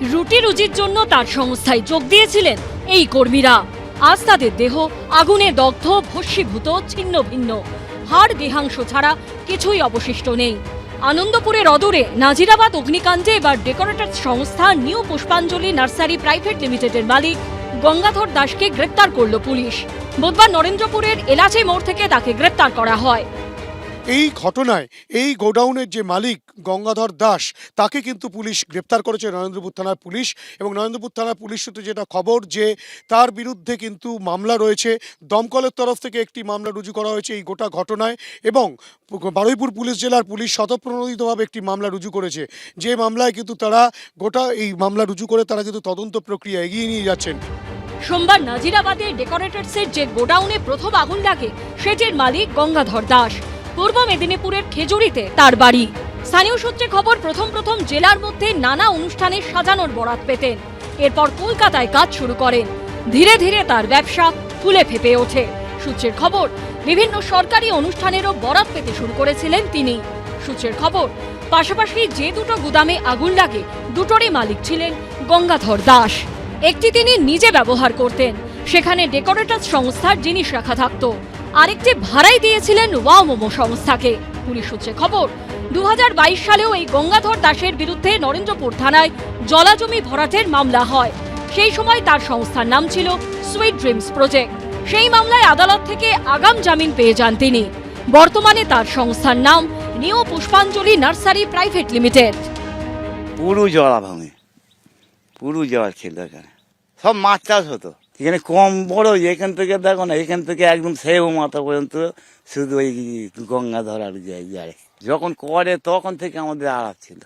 রুটি রুজির জন্য তার সংস্থায় যোগ দিয়েছিলেন এই কর্মীরা। আজ তাদের দেহ আগুনে দগ্ধ, ভস্মীভূত, ছিন্ন ভিন্ন, হাড় দেহাংশ ছাড়া কিছুই অবশিষ্ট নেই। আনন্দপুরের অদূরে নাজিরাবাদ অগ্নিকাণ্ডে এবার ডেকোরেটরস সংস্থা নিউ পুষ্পাঞ্জলি নার্সারি প্রাইভেট লিমিটেডের মালিক গঙ্গাধর দাসকে গ্রেপ্তার করল পুলিশ। বুধবার নরেন্দ্রপুরের এলাচি মোড় থেকে তাকে গ্রেপ্তার করা হয়। এই ঘটনায় এই গোডাউনের যে মালিক গঙ্গাধর দাস তাকে কিন্তু পুলিশ গ্রেপ্তার করেছে, নরেন্দ্রপুর থানার পুলিশ। এবং নরেন্দ্রপুর থানার পুলিশ সূত্রে যেটা খবর যে তার বিরুদ্ধে কিন্তু মামলা রয়েছে, দমকলের তরফ থেকে একটি মামলা রুজু করা হয়েছে এই গোটা ঘটনায়। এবং বারুইপুর পুলিশ জেলার পুলিশ স্বতঃপ্রণোদিতভাবে একটি মামলা রুজু করেছে, যে মামলায় কিন্তু তারা গোটা এই মামলা রুজু করে তারা কিন্তু তদন্ত প্রক্রিয়া এগিয়ে নিয়ে যাচ্ছেন। সোমবার নাজিরাবাদের ডেকোরেটরসের যে গোডাউনে প্রথম আগুন লাগে সেটির মালিক গঙ্গাধর দাস। পূর্ব মেদিনীপুরের খেজুরিতে তার বাড়ি। স্থানীয় সূত্রে খবর, প্রথম জেলার মধ্যে নানা অনুষ্ঠানে সাজানোর বরাত পেতেন। এরপর কলকাতায় কাজ শুরু করেন। ধীরে ধীরে তার ব্যবসা ফুলে ফেঁপে ওঠে। সূত্রের খবর, বিভিন্ন সরকারি অনুষ্ঠানেরও বরাত পেতে শুরু করেছিলেন তিনি। সূত্রের খবর, পাশাপাশি যে দুটো গুদামে আগুন লাগে দুটোরই মালিক ছিলেন গঙ্গাধর দাস। একটি তিনি নিজে ব্যবহার করতেন, সেখানে ডেকোরেটরস সংস্থার জিনিস রাখা থাকতো। আরেকটি ভাড়াই দিয়েছিলেন ওয়াও মোমো সংস্থাকে। পুলিশ সূত্রে খবর, 2022 সালেও এই গঙ্গাধর দাসের বিরুদ্ধে নরেন্দ্রপুর থানায় জলাজমি ভরাটের মামলা হয়। সেই সময় তার সংস্থার নাম ছিল সুইট ড্রিমস প্রজেক্ট। সেই মামলায় আদালত থেকে আগাম জামিন পেয়ে যান তিনি। বর্তমানে তার সংস্থার নাম নিউ পুষ্পাঞ্জলি নার্সারি প্রাইভেট লিমিটেড। পুরো জলা ভাঙে, পুরো জল ছিল এখানে, সব মাছ চাষ হতো এখানে কম বড়। এখান থেকে দেখো না, এখান থেকে একদম সেও মাথা পর্যন্ত শুধু ওই গঙ্গাধর আর যায়। যখন করে তখন থেকে আমাদের আড়াপ ছিল।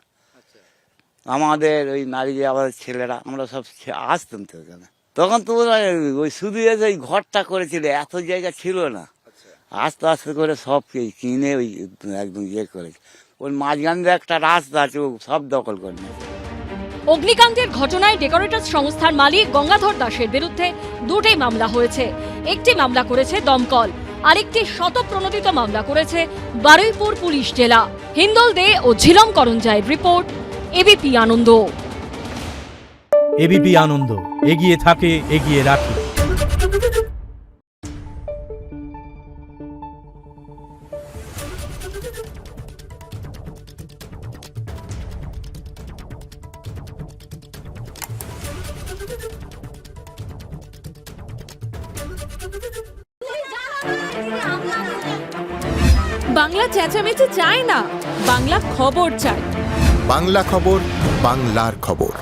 আমাদের ওই নারী আমাদের ছেলেরা আমরা সব আসতাম তো এখানে। তখন তো ওই শুধু এসে ওই ঘরটা করেছিল, এত জায়গা ছিল না। আস্তে আস্তে করে সব কিনে ওই একদম করেছে। ওই মাঝখান দিয়ে একটা রাস্তা আছে, ও সব দখল করে নিয়েছে। অগ্নিকাণ্ডের ঘটনায় ডেকোরেটরস সংস্থার মালিক গঙ্গাধর দাসের বিরুদ্ধে দুটি মামলা হয়েছে। একটি মামলা করেছে দমকল, আরেকটি স্বতঃপ্রণোদিত মামলা করেছে বারুইপুর পুলিশ জেলা। হিন্দল দে ও ঝিলম করঞ্জায়ের রিপোর্ট, এবিপি আনন্দ। এবিপি আনন্দ, এগিয়ে থাকে, এগিয়ে রাখে। বাংলা চেঁচামেচি চায় না, বাংলা খবর চায়। বাংলা খবর, বাংলার খবর।